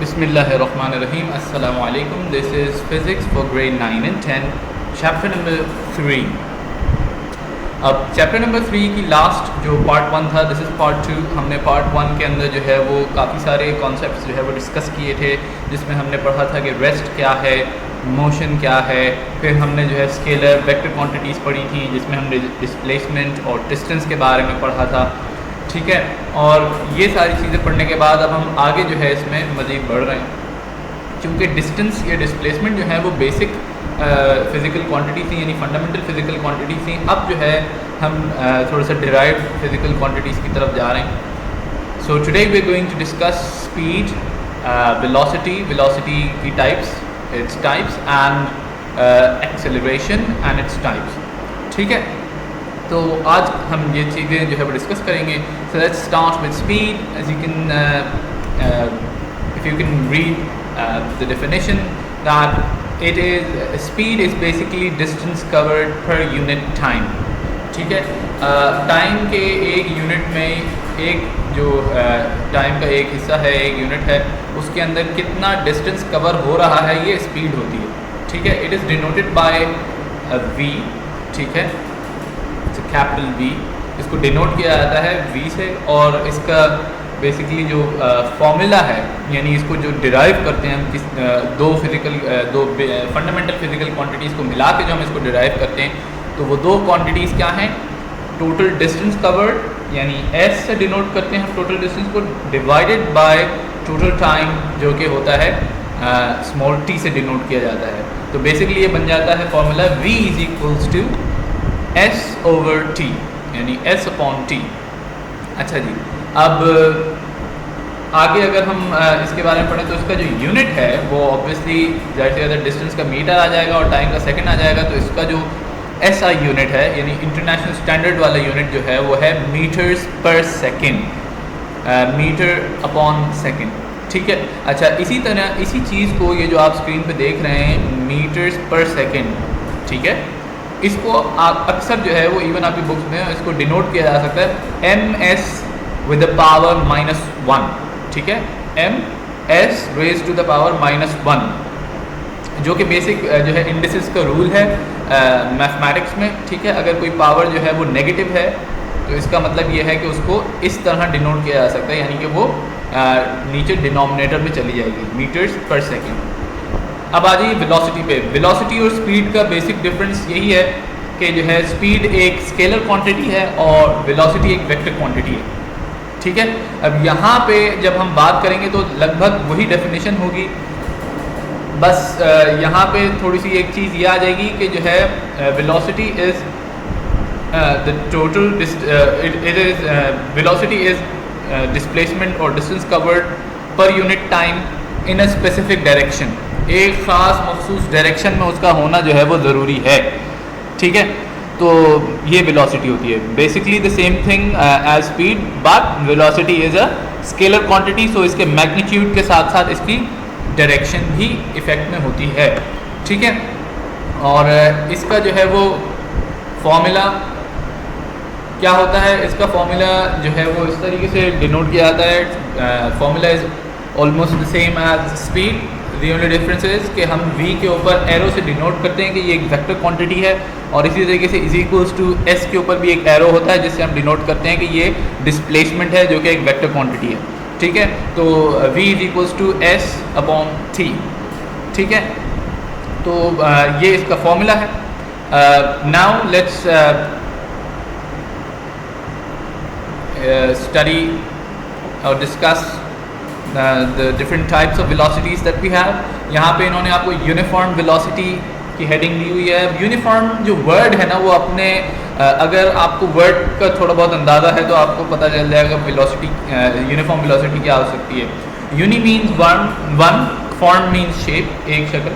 Bismillahirrahmanirrahim. Assalamu alaikum. This is physics for grade 9 and 10, chapter number 3. अब chapter number 3 की last जो part 1 था, this is part 2. हमने part 1 के अंदर जो है वो काफ़ी सारे कॉन्सेप्ट्स जो है वो डिस्कस किए थे, जिसमें हमने पढ़ा था कि रेस्ट क्या है, मोशन क्या है. फिर हमने जो है स्केलर वेक्टर क्वांटिटीज़ पढ़ी थी, जिसमें हमने डिस्प्लेसमेंट और डिस्टेंस के बारे में पढ़ा था. ठीक है, और ये सारी चीज़ें पढ़ने के बाद अब हम आगे जो है इसमें मज़ीद बढ़ रहे हैं, क्योंकि डिस्टेंस या डिस्प्लेसमेंट जो है वो बेसिक फ़िज़िकल क्वांटिटी थी, यानी फंडामेंटल फ़िज़िकल क्वांटिटी थी. अब जो है हम थोड़ा सा डिराइव्ड फ़िज़िकल क्वांटिटीज़ की तरफ जा रहे हैं. So today we are going to discuss speed, velocity की its types and acceleration and its types. ठीक है, तो आज हम ये चीज़ें जो है वो डिस्कस करेंगे. So let's start with speed. As you can if you can read the definition that it is speed is basically distance covered per unit time. ठीक है, टाइम के एक यूनिट में एक जो टाइम का एक हिस्सा है, एक यूनिट है, उसके अंदर कितना डिस्टेंस कवर हो रहा है, ये स्पीड होती है. ठीक है, it is denoted by v. ठीक है, कैपिटल V. इसको डिनोट किया जाता है v से, और इसका बेसिकली जो फॉर्मूला है, यानी इसको जो डिराइव करते हैं हम दो फंडामेंटल फिजिकल क्वांटिटीज़ को मिला के जो हम इसको डिराइव करते हैं, तो वो दो क्वांटिटीज़ क्या हैं? टोटल डिस्टेंस कवर्ड, यानी s से डिनोट करते हैं हम टोटल डिस्टेंस को, डिवाइडेड बाय टोटल टाइम, जो कि होता है स्मॉल t से डिनोट किया जाता है. तो बेसिकली ये बन जाता है formula v is equals to s over t, यानी s अपॉन t. अच्छा जी, अब आगे अगर हम इसके बारे में पढ़ें तो इसका जो यूनिट है वो ऑब्वियसली ज़्यादा से ज़्यादा डिस्टेंस का मीटर आ जाएगा और टाइम का सेकंड आ जाएगा. तो इसका जो SI यूनिट है, यानी इंटरनेशनल स्टैंडर्ड वाला यूनिट जो है वो है मीटर्स पर सेकंड, मीटर अपॉन सेकंड. ठीक है, अच्छा, इसी तरह इसी चीज़ को ये जो आप स्क्रीन पे देख रहे हैं मीटर्स पर सेकंड, ठीक है, इसको अक्सर जो है वो इवन आपकी बुक्स में इसको डिनोट किया जा सकता है MS with the power -1. ठीक है, MS raised to the power -1, जो कि बेसिक जो है इंडिसेस का रूल है मैथमेटिक्स में. ठीक है, अगर कोई पावर जो है वो नेगेटिव है तो इसका मतलब ये है कि उसको इस तरह डिनोट किया जा सकता है, यानी कि वो नीचे डिनोमिनेटर में चली जाएगी, मीटर्स पर सेकेंड. अब आ जाइए वेलोसिटी पे. वेलोसिटी और स्पीड का बेसिक डिफरेंस यही है कि जो है स्पीड एक स्केलर क्वांटिटी है और वेलोसिटी एक वेक्टर क्वांटिटी है. ठीक है, अब यहाँ पे जब हम बात करेंगे तो लगभग वही डेफिनेशन होगी, बस यहाँ पे थोड़ी सी एक चीज़ ये आ जाएगी कि जो है velocity is the total velocity is displacement और distance covered per unit time in a specific direction. एक ख़ास मखसूस डायरेक्शन में उसका होना जो है वो ज़रूरी है. ठीक है, तो ये वेलोसिटी होती है. Basically the same thing as speed, but velocity is a scalar quantity, so इसके मैग्नीट्यूड के साथ साथ इसकी डायरेक्शन भी इफ़ेक्ट में होती है. ठीक है, और इसका जो है वो फॉर्मूला क्या होता है? इसका फॉर्मूला जो है वो इस तरीके से डिनोट किया जाता है. Formula is almost the same as speed. The only difference is कि हम v के ऊपर एरो से डिनोट करते हैं कि ये एक वेक्टर क्वांटिटी है, और इसी तरीके से इज इक्वल्स टू s के ऊपर भी एक एरो होता है जिससे हम डिनोट करते हैं कि ये डिस्प्लेसमेंट है, जो कि एक वेक्टर क्वांटिटी है. ठीक है, तो v is equals to s upon t. ठीक है, तो ये इसका फॉर्मूला है. नाउ लेट्स स्टडी और discuss the different types of velocities that we have. यहाँ पे इन्होंने आपको यूनिफॉर्म वेलोसिटी की हेडिंग दी हुई है. यूनिफॉर्म जो वर्ड है ना, वो अपने अगर आपको वर्ड का थोड़ा बहुत अंदाज़ा है तो आपको पता चल जाएगा वेलोसिटी, यूनिफॉर्म वेलोसिटी क्या हो सकती है. Uni means one, form means shape, एक शक्ल,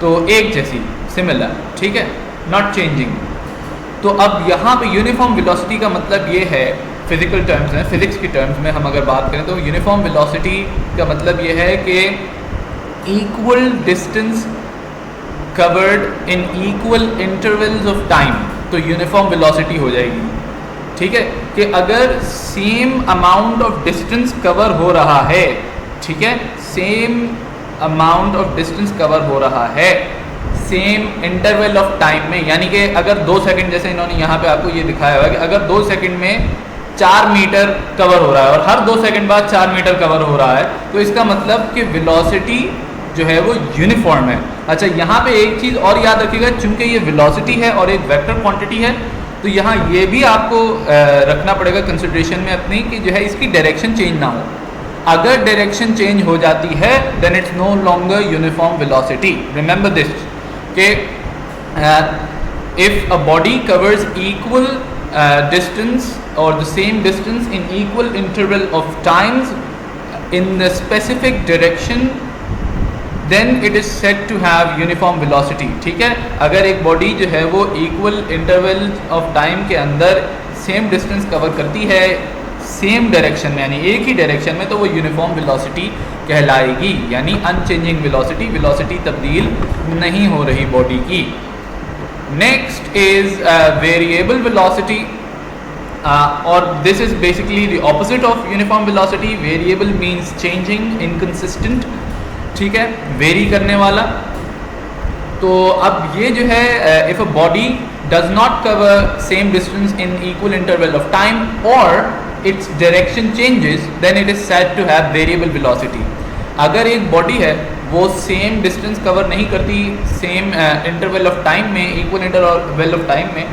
तो एक जैसी, सिमिलर. ठीक है, नॉट चेंजिंग. तो अब यहाँ पे यूनिफॉर्म वेलोसिटी का मतलब ये है, फिजिकल टर्म्स हैं, फिजिक्स की टर्म्स में हम अगर बात करें तो यूनिफॉर्म वेलोसिटी का मतलब ये है कि equal distance covered in equal intervals of time, तो यूनिफॉर्म वेलोसिटी हो जाएगी. ठीक है, कि अगर same amount of distance cover हो रहा है ठीक है, same amount of distance cover हो रहा है सेम इंटरवल ऑफ टाइम में, यानी कि अगर 2 सेकंड, जैसे इन्होंने यहाँ पे आपको ये दिखाया हुआ है कि अगर 2 सेकंड में 4 मीटर कवर हो रहा है और हर 2 सेकंड बाद 4 मीटर कवर हो रहा है, तो इसका मतलब कि वेलोसिटी जो है वो यूनिफॉर्म है। अच्छा, यहाँ पे एक चीज़ और याद रखिएगा, चूंकि ये वेलोसिटी है और एक वेक्टर क्वांटिटी है, तो यहाँ ये भी आपको रखना पड़ेगा कंसिडरेशन में अपनी कि जो है इसकी डायरेक्शन चेंज ना हो। अगर डायरेक्शन चेंज हो जाती है then it's no longer uniform velocity. Remember this कि if a body covers equal distance or the same distance in equal interval of times in the specific direction, then it is said to have uniform velocity। ठीक है, अगर एक body जो है वो equal interval of time के अंदर same distance cover करती है सेम डायरेक्शन में, यानी एक ही डायरेक्शन में, तो वो यूनिफॉर्म वेलोसिटी कहलाएगी, यानी अनचेंजिंग वेलोसिटी, वेलोसिटी तब्दील नहीं हो रही बॉडी की। Next is variable velocity, or this is basically the opposite of uniform velocity। Variable means changing, inconsistent, ठीक है, वेरी करने वाला। तो अब ये जो है if a body does not cover same distance in equal interval of time or its direction changes, then it is said to have variable velocity। अगर एक बॉडी है वो सेम डिस्टेंस कवर नहीं करती सेम इंटरवल ऑफ टाइम में, equal interval of time में,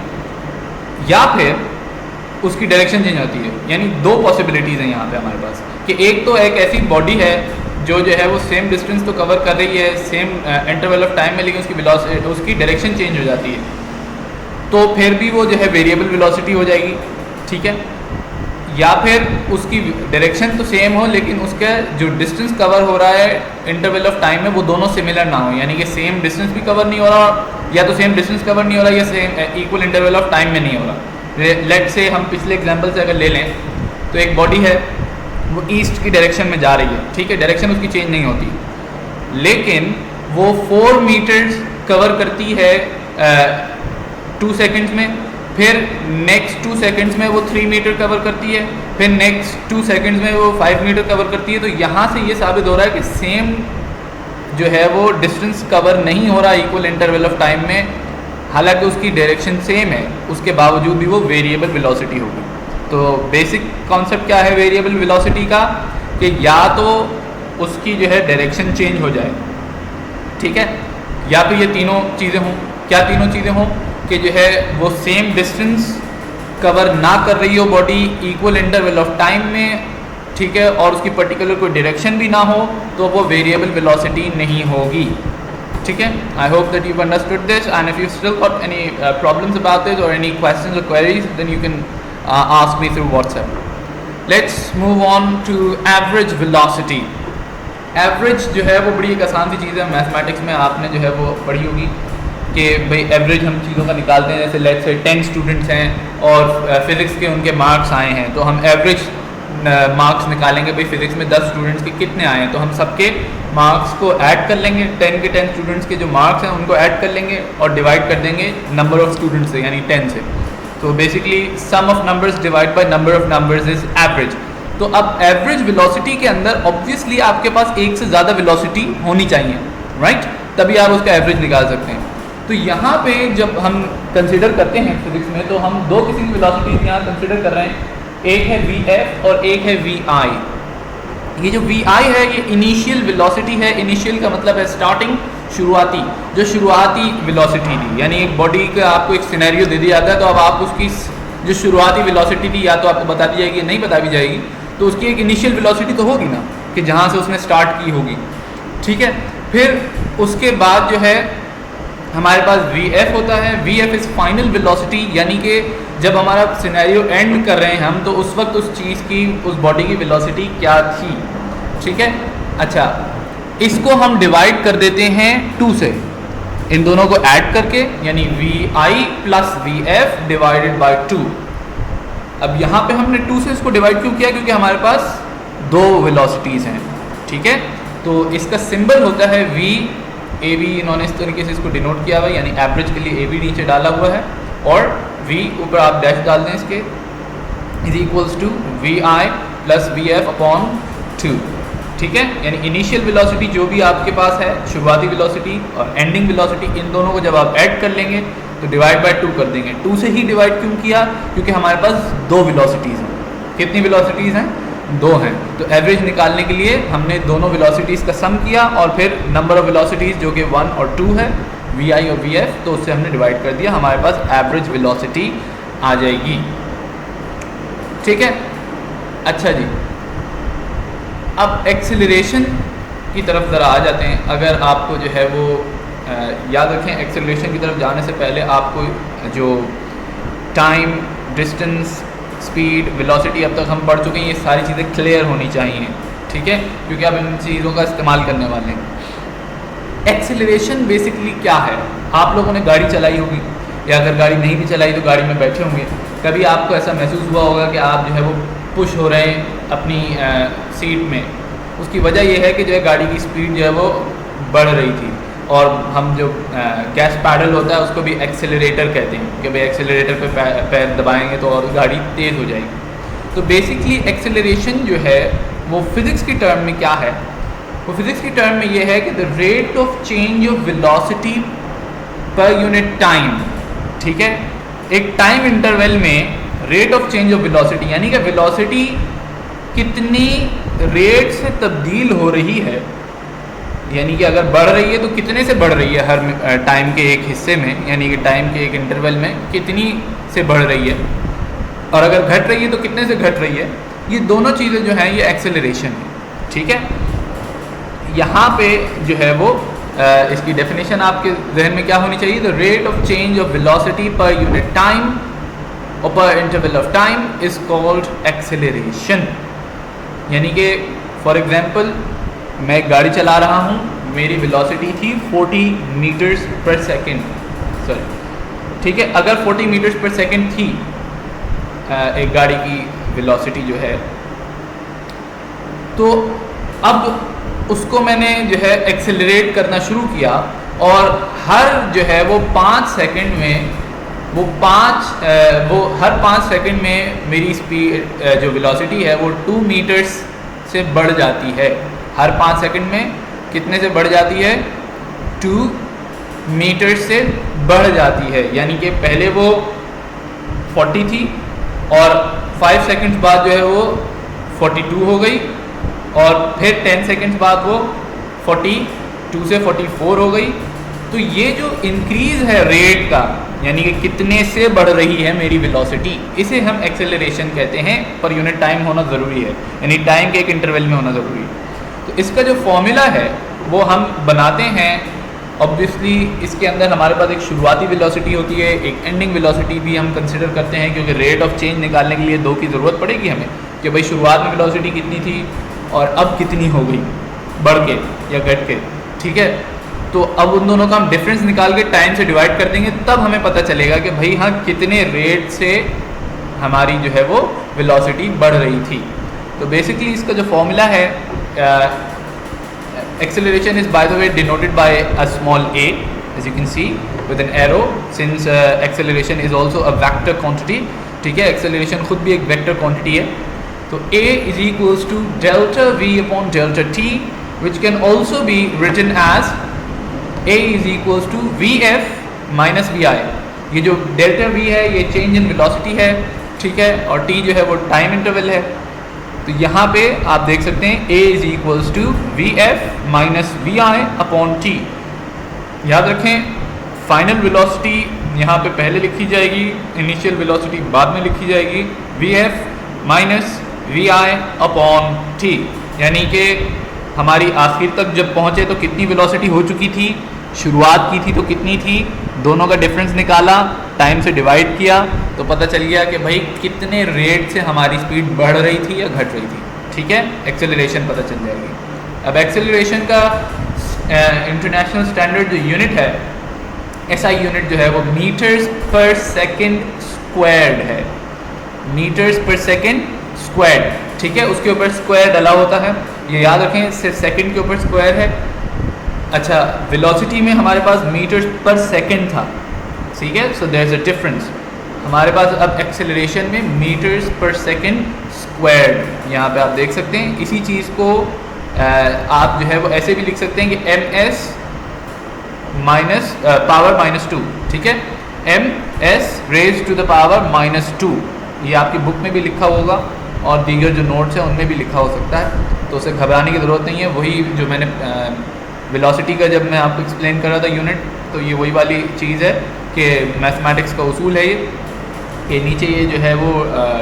या फिर उसकी डायरेक्शन चेंज होती है, यानी दो पॉसिबिलिटीज़ हैं यहाँ पे हमारे पास कि एक तो एक ऐसी बॉडी है जो है वो सेम डिस्टेंस तो कवर कर रही है सेम इंटरवल ऑफ टाइम में, लेकिन उसकी वेलोसिटी, उसकी डायरेक्शन चेंज हो जाती है, तो फिर भी वो जो है वेरिएबल वेलोसिटी हो जाएगी। ठीक है, या फिर उसकी डायरेक्शन तो सेम हो लेकिन उसका जो डिस्टेंस कवर हो रहा है इंटरवल ऑफ टाइम में वो दोनों सिमिलर ना हो, यानी कि सेम डिस्टेंस भी कवर नहीं हो रहा, या तो सेम डिस्टेंस कवर नहीं हो रहा या same equal interval of time में नहीं हो रहा। लेट से हम पिछले एग्जांपल से अगर ले लें तो एक बॉडी है वो ईस्ट की डायरेक्शन में जा रही है, ठीक है, डायरेक्शन उसकी चेंज नहीं होती, लेकिन वो 4 मीटर्स कवर करती है 2 सेकेंड्स में, फिर नेक्स्ट 2 सेकंड्स में वो 3 मीटर कवर करती है, फिर नेक्स्ट 2 सेकंड्स में वो 5 मीटर कवर करती है। तो यहाँ से ये साबित हो रहा है कि सेम जो है वो डिस्टेंस कवर नहीं हो रहा इक्वल इंटरवल ऑफ टाइम में, हालांकि उसकी डायरेक्शन सेम है, उसके बावजूद भी वो वेरिएबल वेलोसिटी होगी। तो बेसिक कॉन्सेप्ट क्या है वेरिएबल वेलोसिटी का, कि या तो उसकी जो है डायरेक्शन चेंज हो जाए, ठीक है, या फिर ये तीनों चीज़ें हों। क्या तीनों चीज़ें हों? कि जो है वो सेम डिस्टेंस कवर ना कर रही हो body equal interval of time में, ठीक है, और उसकी पर्टिकुलर कोई डायरेक्शन भी ना हो, तो वो वेरिएबल वेलोसिटी नहीं होगी। ठीक है, I hope that you understood this, and if you still got any problems about this और एनी क्वेश्चंस और queries, then you can ask me through WhatsApp. Let's move on to average velocity. Average जो है वो बड़ी एक आसान सी चीज़ है, mathematics में आपने जो है वो पढ़ी होगी कि भाई एवरेज हम चीज़ों का निकालते हैं। जैसे लेट्स से 10 स्टूडेंट्स हैं और फिज़िक्स के उनके मार्क्स आए हैं, तो हम एवरेज मार्क्स निकालेंगे, भाई फिज़िक्स में 10 स्टूडेंट्स के कितने आए हैं, तो हम सबके मार्क्स को ऐड कर लेंगे, 10 के 10 स्टूडेंट्स के जो मार्क्स हैं उनको ऐड कर लेंगे और डिवाइड कर देंगे नंबर ऑफ़ स्टूडेंट्स से, यानी 10 से। तो basically sum of numbers divide by number of numbers is average. तो अब एवरेज वेलोसिटी के अंदर ऑब्वियसली आपके पास एक से ज़्यादा वेलोसिटी होनी चाहिए, राइट, तभी आप उसका एवरेज निकाल सकते हैं। तो यहाँ पे जब हम कंसिडर करते हैं फिजिक्स में, तो हम दो किसी की वेलोसिटीज यहाँ कंसिडर कर रहे हैं, एक है Vf और एक है Vi। ये जो Vi है ये इनिशियल वेलोसिटी है। इनिशियल का मतलब है स्टार्टिंग, शुरुआती, जो शुरुआती वेलोसिटी थी, यानी एक बॉडी का आपको एक सिनेरियो दे दिया जाता है, तो अब आप उसकी जो शुरुआती वेलोसिटी थी या तो आपको बता दी जाएगी, नहीं बता दी जाएगी, तो उसकी एक इनिशियल वेलोसिटी तो होगी ना, कि जहाँ से उसने स्टार्ट की होगी। ठीक है, फिर उसके बाद जो है हमारे पास Vf होता है। Vf इज़ फाइनल वेलोसिटी, यानी कि जब हमारा सिनेरियो एंड कर रहे हैं हम, तो उस वक्त उस चीज़ की, उस बॉडी की वेलोसिटी क्या थी। ठीक है, अच्छा, इसको हम डिवाइड कर देते हैं 2 से, इन दोनों को ऐड करके, यानी Vi plus Vf divided by 2। अब यहाँ पे हमने 2 से इसको डिवाइड क्यों किया? क्योंकि हमारे पास 2 वेलोसिटीज़ हैं। ठीक है, तो इसका सिंबल होता है V, AB इन्होंने इस तरीके से इसको डिनोट किया हुआ है, यानी एवरेज के लिए AB नीचे डाला हुआ है और V ऊपर आप डैश डाल दें इसके, is equals to Vi plus Vf upon 2। ठीक है, यानी इनिशियल वेलोसिटी जो भी आपके पास है, शुरुआती वेलोसिटी और एंडिंग वेलोसिटी, इन दोनों को जब आप ऐड कर लेंगे तो डिवाइड बाय 2 कर देंगे। 2 से ही डिवाइड क्यों किया? क्योंकि हमारे पास 2 वेलोसिटीज़ हैं। कितनी वेलोसिटीज़ हैं? 2 हैं। तो एवरेज निकालने के लिए हमने दोनों वेलोसिटीज़ का सम किया और फिर नंबर ऑफ वेलोसिटीज़ जो कि 1 और 2 है, वी आई और वी एफ, तो उससे हमने डिवाइड कर दिया, हमारे पास एवरेज वेलोसिटी आ जाएगी। ठीक है, अच्छा जी, अब एक्सेलरेशन की तरफ ज़रा आ जाते हैं। अगर आपको जो है वो याद रखें, एक्सेलरेशन की तरफ जाने से पहले आपको जो टाइम, डिस्टेंस, स्पीड, वेलोसिटी अब तक हम पढ़ चुके हैं, ये सारी चीज़ें क्लियर होनी चाहिए। ठीक है, क्योंकि आप इन चीज़ों का इस्तेमाल करने वाले हैं। एक्सेलरेशन बेसिकली क्या है? आप लोगों ने गाड़ी चलाई होगी, या अगर गाड़ी नहीं भी चलाई तो गाड़ी में बैठे होंगे, कभी आपको ऐसा महसूस हुआ होगा कि आप जो है वो पुश हो रहे हैं अपनी सीट में। उसकी वजह यह है कि जो है गाड़ी की स्पीड जो है वो बढ़ रही थी, और हम जो गैस पैडल होता है उसको भी एक्सेलरेटर कहते हैं कि भाई एक्सेलरेटर पे पैर दबाएंगे तो और गाड़ी तेज़ हो जाएगी। तो बेसिकली एक्सेलरेशन जो है वो फिज़िक्स की टर्म में क्या है? वो फिज़िक्स की टर्म में ये है कि the rate of change of velocity पर यूनिट टाइम। ठीक है, एक टाइम इंटरवल में rate of change of velocity, यानी कि वेलोसिटी कितनी रेट से तब्दील हो रही है, यानी कि अगर बढ़ रही है तो कितने से बढ़ रही है हर टाइम के एक हिस्से में, यानी कि टाइम के एक इंटरवल में कितनी से बढ़ रही है, और अगर घट रही है तो कितने से घट रही है। ये दोनों चीज़ें जो हैं ये एक्सेलरेशन है। ठीक है, यहाँ पे जो है वो इसकी डेफिनेशन आपके जहन में क्या होनी चाहिए? The rate of change of velocity पर यूनिट टाइम और पर interval of time is called acceleration. यानी कि फॉर एग्जांपल मैं गाड़ी चला रहा हूँ, मेरी वेलोसिटी थी 40 मीटर्स पर सेकेंड, सॉरी, ठीक है, अगर 40 मीटर्स पर सेकेंड थी एक गाड़ी की वेलोसिटी जो है, तो अब उसको मैंने जो है एक्सेलरेट करना शुरू किया, और हर जो है वो 5 सेकंड में वो हर 5 सेकंड में मेरी स्पीड जो वेलोसिटी है वो 2 मीटर्स से बढ़ जाती है। हर 5 सेकंड में कितने से बढ़ जाती है? 2 मीटर्स से बढ़ जाती है। यानी कि पहले वो 40 थी और 5 सेकंड्स बाद जो है वो 42 हो गई, और फिर 10 सेकंड्स बाद वो 42 से 44 हो गई। तो ये जो इंक्रीज़ है रेट का, यानी कि कितने से बढ़ रही है मेरी वेलोसिटी, इसे हम एक्सेलरेशन कहते हैं। पर यूनिट टाइम होना ज़रूरी है, यानी टाइम के एक इंटरवल में होना ज़रूरी है। तो इसका जो फॉर्मूला है वो हम बनाते हैं। ऑब्वियसली इसके अंदर हमारे पास एक शुरुआती वेलोसिटी होती है, एक एंडिंग वेलोसिटी भी हम कंसिडर करते हैं, क्योंकि रेट ऑफ चेंज निकालने के लिए 2 की ज़रूरत पड़ेगी हमें, कि भाई शुरुआत में वेलोसिटी कितनी थी और अब कितनी हो गई बढ़ के या घट के। ठीक है, तो अब उन दोनों का हम डिफरेंस निकाल के टाइम से डिवाइड कर देंगे, तब हमें पता चलेगा कि भाई हाँ कितने रेट से हमारी जो है वो वेलोसिटी बढ़ रही थी। तो बेसिकली इसका जो फॉर्मूला है, acceleration is by the way denoted by a small a, as you can see with an arrow, since acceleration is also a vector quantity. ठीक है, acceleration खुद भी एक vector quantity है। तो a is equals to delta v upon delta t, which can also be written as a is equals to vf minus vi। ये जो delta v है ये change in velocity है, ठीक है, और t जो है वो time interval है। तो यहाँ पे आप देख सकते हैं a is equals to v f minus v i upon t. याद रखें फाइनल वेलोसिटी यहाँ पे पहले लिखी जाएगी, इनिशियल वेलोसिटी बाद में लिखी जाएगी, v f minus v i upon t. यानी कि हमारी आखिर तक जब पहुँचे तो कितनी वेलोसिटी हो चुकी थी, शुरुआत की थी तो कितनी थी, दोनों का डिफरेंस निकाला, टाइम से डिवाइड किया, तो पता चल गया कि भाई कितने रेट से हमारी स्पीड बढ़ रही थी या घट रही थी। ठीक है, एक्सेलरेशन पता चल जाएगी। अब एक्सेलरेशन का इंटरनेशनल स्टैंडर्ड जो यूनिट है, ऐसा यूनिट जो है वो मीटर्स पर सेकेंड स्क्वायर्ड है, मीटर्स पर सेकेंड स्क्वायर्ड। ठीक है, उसके ऊपर स्क्वायर डला होता है, ये याद रखें, सिर्फ सेकेंड के ऊपर स्क्वायर है। अच्छा, वेलोसिटी में हमारे पास मीटर्स पर सेकेंड था, ठीक है, so there is a difference. हमारे पास अब एक्सेलरेशन में मीटर्स पर सेकेंड स्क्वायर्ड, यहाँ पे आप देख सकते हैं। इसी चीज़ को आप जो है वो ऐसे भी लिख सकते हैं कि ms माइनस पावर -2, ठीक है, ms raise to the power -2, ये आपकी बुक में भी लिखा होगा और दीगर जो नोट्स हैं उनमें भी लिखा हो सकता है, तो उसे घबराने की ज़रूरत नहीं है। वही जो मैंने वेलोसिटी का जब मैं आपको एक्सप्लेन कर रहा था यूनिट, तो ये वही वाली चीज़ है कि मैथमेटिक्स का उसूल है ये कि नीचे ये जो है वो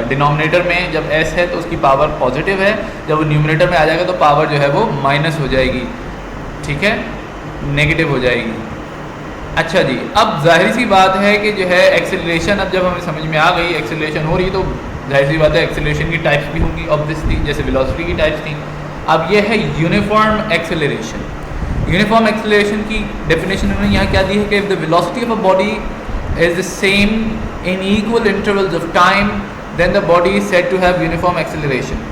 डिनोमिनेटर में जब s है तो उसकी पावर पॉजिटिव है, जब वो न्यूमरेटर में आ जाएगा तो पावर जो है वो माइनस हो जाएगी, ठीक है, नेगेटिव हो जाएगी। अच्छा जी, अब जाहिर सी बात है कि जो है एक्सेलरेशन, अब जब हमें समझ में आ गई एक्सेलरेशन हो रही, तो जाहिर सी बात है एक्सेलरेशन की टाइप्स भी होंगी ऑब्वियसली, जैसे वेलोसिटी की टाइप्स थी। अब ये है यूनिफॉर्म एक्सेलरेशन। यूनिफॉर्म एक्सेलरेशन की डेफिनेशन उन्होंने यहाँ क्या दी है कि if the velocity of a body is the same in equal intervals of time then the body is said to have uniform acceleration.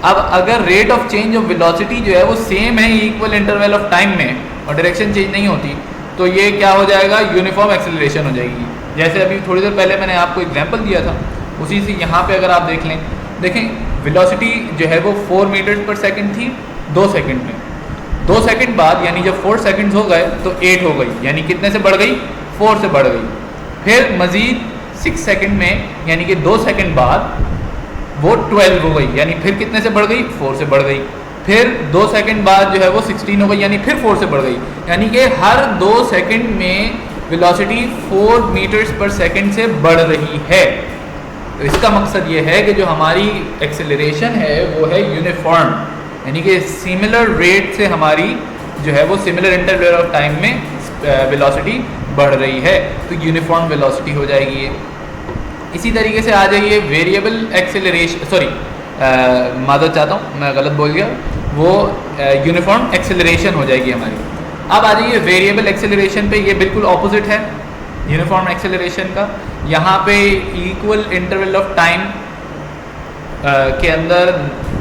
अब अगर rate of change of velocity जो है वो सेम है इक्वल इंटरवल ऑफ टाइम में और direction change नहीं होती, तो ये क्या हो जाएगा, यूनिफॉर्म एक्सेलरेशन हो जाएगी। जैसे अभी थोड़ी देर पहले मैंने आपको एग्जांपल दिया था, उसी से यहाँ पे अगर आप देख लें, देखें वेलोसिटी जो है वो 4 मीटर पर सेकंड थी 2 सेकंड में, 2 सेकंड बाद यानी जब 4 सेकंड्स हो गए तो 8 हो गई, यानी कितने से बढ़ गई, 4 से बढ़ गई। फिर मज़ीद 6 सेकंड में यानी कि 2 सेकंड बाद वो 12 हो गई, यानी फिर कितने से बढ़ गई, 4 से बढ़ गई। फिर 2 सेकंड बाद जो है वो 16 हो गई, यानी फिर 4 से बढ़ गई। यानी कि हर 2 सेकंड में वेलोसिटी 4 मीटर्स पर सेकंड से बढ़ रही है। तो इसका मकसद ये है कि जो हमारी एक्सेलरेशन है वो है यूनिफॉर्म, यानी कि सिमिलर रेट से हमारी जो है वो सिमिलर इंटरवल ऑफ टाइम में वेलोसिटी बढ़ रही है, तो यूनिफॉर्म वेलोसिटी हो जाएगी ये। इसी तरीके से आ जाइए वेरिएबल एक्सेलरेशन, सॉरी मादर चाहता हूँ मैं गलत बोल गया, वो यूनिफॉर्म एक्सेलरेशन हो जाएगी हमारी। अब आ जाइए वेरिएबल एक्सेलरेशन पे, ये बिल्कुल ऑपोजिट है यूनिफॉर्म एक्सेलरेशन का। यहाँ पे इक्वल इंटरवल ऑफ टाइम के अंदर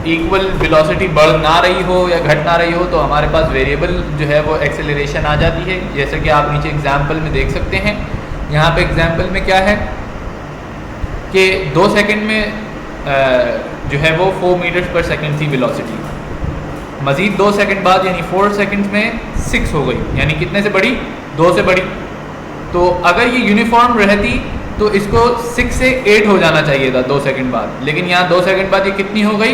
इक्वल वेलोसिटी बढ़ ना रही हो या घट ना रही हो तो हमारे पास वेरिएबल जो है वो एक्सेलरेशन आ जाती है, जैसे कि आप नीचे एग्जाम्पल में देख सकते हैं। यहाँ पे एग्जाम्पल में क्या है कि 2 सेकंड में जो है वो 4 मीटर्स पर सेकंड थी वेलोसिटी, मज़ीद 2 सेकंड बाद यानी 4 सेकंड में 6 हो गई, यानी कितने से बढ़ी, 2 से बढ़ी। तो अगर ये यूनिफॉर्म रहती तो इसको 6 से 8 हो जाना चाहिए था 2 सेकंड बाद, लेकिन यहाँ 2 सेकंड बाद ये कितनी हो गई,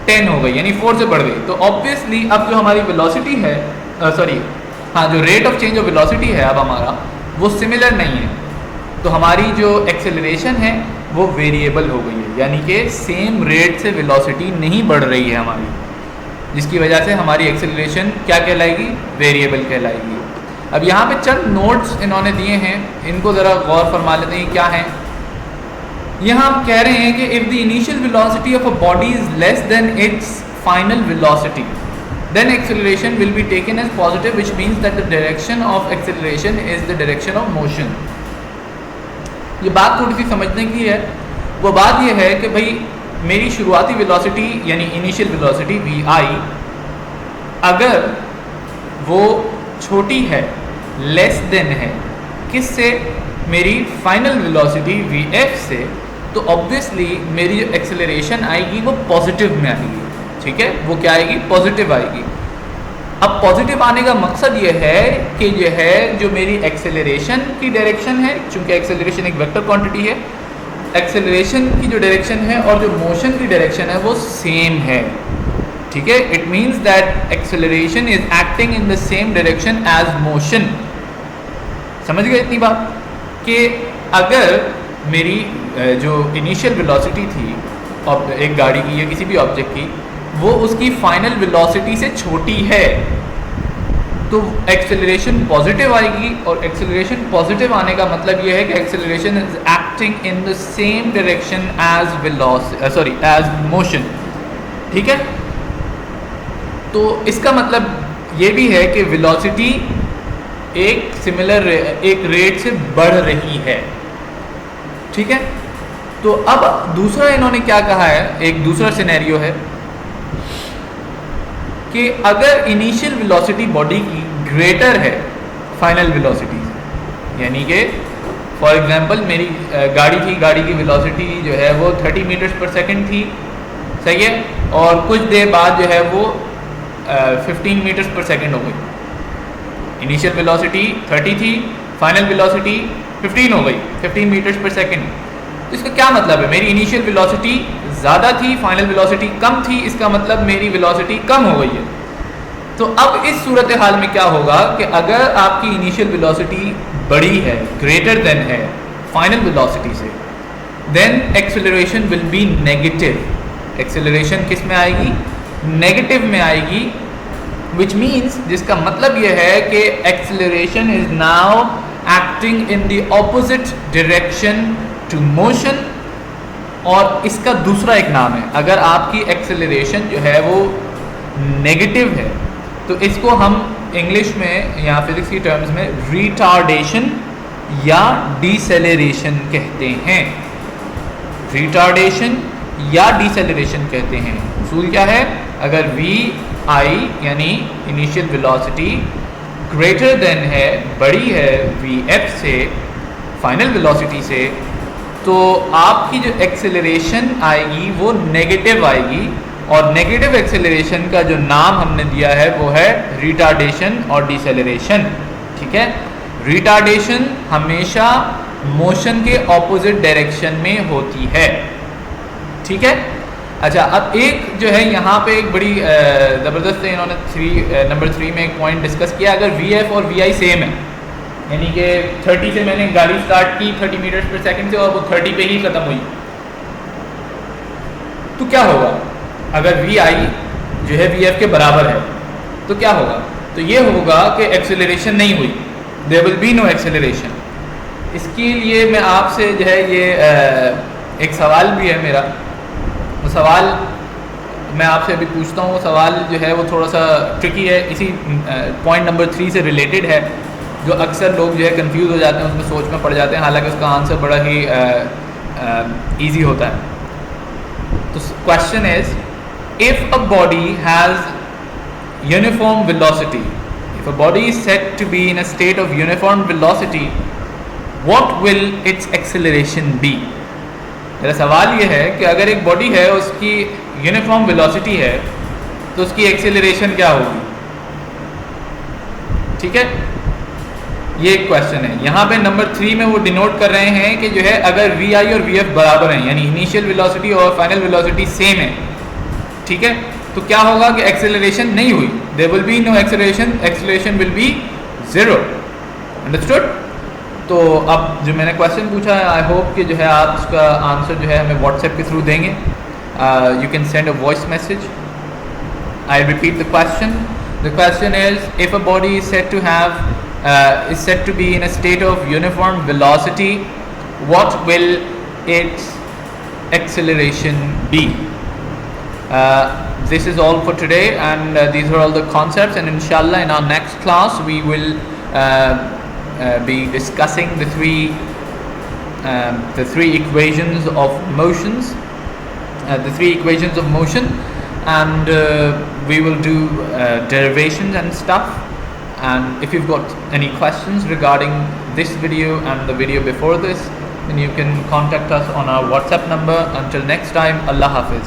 10 हो गई, यानी 4 से बढ़ गई। तो ऑब्वियसली अब जो हमारी वेलोसिटी है, जो rate of change of velocity है अब हमारा वो सिमिलर नहीं है, तो हमारी जो एक्सेलरेशन है वो वेरिएबल हो गई है, यानी कि सेम रेट से वेलोसिटी नहीं बढ़ रही है हमारी, जिसकी वजह से हमारी एक्सेलरेशन क्या कहलाएगी, वेरिएबल कहलाएगी। अब यहाँ पे चंद नोट्स इन्होंने दिए हैं, इनको ज़रा गौर फरमा लेते हैं क्या हैं। यहाँ हम कह रहे हैं कि if the initial velocity of a body is less than its final velocity then acceleration will be taken as positive, which means that the direction of acceleration is the direction of motion. ये बात थोड़ी सी समझने की है। वो बात ये है कि भाई मेरी शुरुआती वेलोसिटी यानी इनिशियल वेलोसिटी vi अगर वो छोटी है, लेस देन है किससे, मेरी फाइनल वेलोसिटी vf से, तो ऑब्वियसली मेरी जो एक्सेलरेशन आएगी वो पॉजिटिव में आएगी, ठीक है, वो क्या आएगी, पॉजिटिव आएगी। अब पॉजिटिव आने का मकसद ये है कि जो है जो मेरी एक्सेलरेशन की डायरेक्शन है, चूंकि एक्सेलरेशन एक वेक्टर क्वांटिटी है, एक्सेलरेशन की जो डायरेक्शन है और जो मोशन की डायरेक्शन है वो सेम है, ठीक है। It means that acceleration is acting in the same direction as motion. समझ गए इतनी बात कि अगर मेरी जो इनिशियल वेलोसिटी थी एक गाड़ी की या किसी भी ऑब्जेक्ट की, वो उसकी फाइनल वेलोसिटी से छोटी है तो एक्सेलरेशन पॉजिटिव आएगी, और एक्सेलरेशन पॉजिटिव आने का मतलब ये है कि acceleration is acting in the same direction as velocity, as motion, ठीक है। तो इसका मतलब ये भी है कि वेलोसिटी एक सिमिलर एक रेट से बढ़ रही है, ठीक है। तो अब दूसरा इन्होंने क्या कहा है, एक दूसरा सिनेरियो है कि अगर इनिशियल वेलोसिटी बॉडी की ग्रेटर है फाइनल वेलोसिटी से, यानी कि फॉर एग्जांपल मेरी गाड़ी थी, गाड़ी की वेलोसिटी जो है वो 30 मीटर्स पर सेकंड थी, सही है, और कुछ देर बाद जो है वो 15 मीटर्स पर सेकेंड हो गई। इनिशियल वेलोसिटी 30 थी, फाइनल वेलोसिटी 15 हो गई, 15 मीटर्स पर सेकेंड। तो इसका क्या मतलब है? मेरी इनिशियल वेलोसिटी ज़्यादा थी, फाइनल वेलोसिटी कम थी, इसका मतलब मेरी वेलोसिटी कम हो गई है। तो अब इस सूरत हाल में क्या होगा कि अगर आपकी इनिशियल वेलोसिटी बड़ी है, ग्रेटर देन है फाइनल वेलोसिटी से, then acceleration will be negative. Acceleration किस में आएगी? नेगेटिव में आएगी, विच मीन्स, जिसका मतलब यह है कि acceleration is now acting in the opposite direction to motion. और इसका दूसरा एक नाम है, अगर आपकी एक्सेलरेशन जो है वो नेगेटिव है तो इसको हम इंग्लिश में या फिजिक्स की टर्म्स में रिटार्डेशन या डिसेलरेशन कहते हैं। रिटार्डेशन या डिसेलरेशन कहते हैं। उसूल क्या है? अगर वी आई यानी इनिशियल वेलोसिटी ग्रेटर देन है, बड़ी है वी एफ से, फाइनल वेलोसिटी से, तो आपकी जो एक्सेलरेशन आएगी वो नेगेटिव आएगी। और नेगेटिव एक्सेलरेशन का जो नाम हमने दिया है वो है रिटार्डेशन और डिसेलरेशन। ठीक है, रिटार्डेशन हमेशा मोशन के ऑपोजिट डायरेक्शन में होती है। ठीक है, अच्छा, अब एक जो है यहाँ पे एक बड़ी ज़बरदस्त इन्होंने नंबर 3 में एक पॉइंट डिस्कस किया। अगर वी एफ और वी आई सेम है, यानी कि 30 से मैंने गाड़ी स्टार्ट की 30 मीटर्स पर सेकंड से और वो 30 पे ही ख़त्म हुई, तो क्या होगा? अगर वी आई जो है वी एफ के बराबर है तो क्या होगा? तो ये होगा कि एक्सेलरेशन नहीं हुई, there will be no acceleration. इसके लिए मैं आपसे जो है ये एक सवाल भी है मेरा, वो सवाल मैं आपसे अभी पूछता हूँ। वो सवाल जो है वो थोड़ा सा ट्रिकी है, इसी पॉइंट नंबर 3 से रिलेटेड है, जो अक्सर लोग जो है कंफ्यूज हो जाते हैं, उसमें सोच में पड़ जाते हैं, हालांकि उसका आंसर बड़ा ही ईजी होता है। तो question is, if a body has uniform velocity, if a body is said to be in a state of uniform velocity, what will its acceleration be? मेरा सवाल ये है कि अगर एक बॉडी है उसकी यूनिफॉर्म वेलोसिटी है तो उसकी एक्सेलरेशन क्या होगी? ठीक है, ये एक क्वेश्चन है। यहाँ पे नंबर 3 में वो डिनोट कर रहे हैं कि जो है अगर वी आई और वी एफ बराबर हैं, यानी इनिशियल वेलोसिटी और फाइनल वेलोसिटी सेम है, ठीक है, तो क्या होगा कि एक्सेलरेशन नहीं हुई, there will be no acceleration, acceleration will be 0। Understood? तो अब जो मैंने क्वेश्चन पूछा है, आई होप कि जो है आप उसका आंसर जो है हमें व्हाट्सएप के थ्रू देंगे। You can send a voice message. I repeat the question. The question is, if a body is said to have is said to be in a state of uniform velocity, what will its acceleration be? This is all for today, and these are all the concepts, and inshallah in our next class we will be discussing the three equations of motions, the 3 equations of motion, and we will do derivations and stuff. And if you've got any questions regarding this video and the video before this, then you can contact us on our WhatsApp number. Until next time, Allah Hafiz.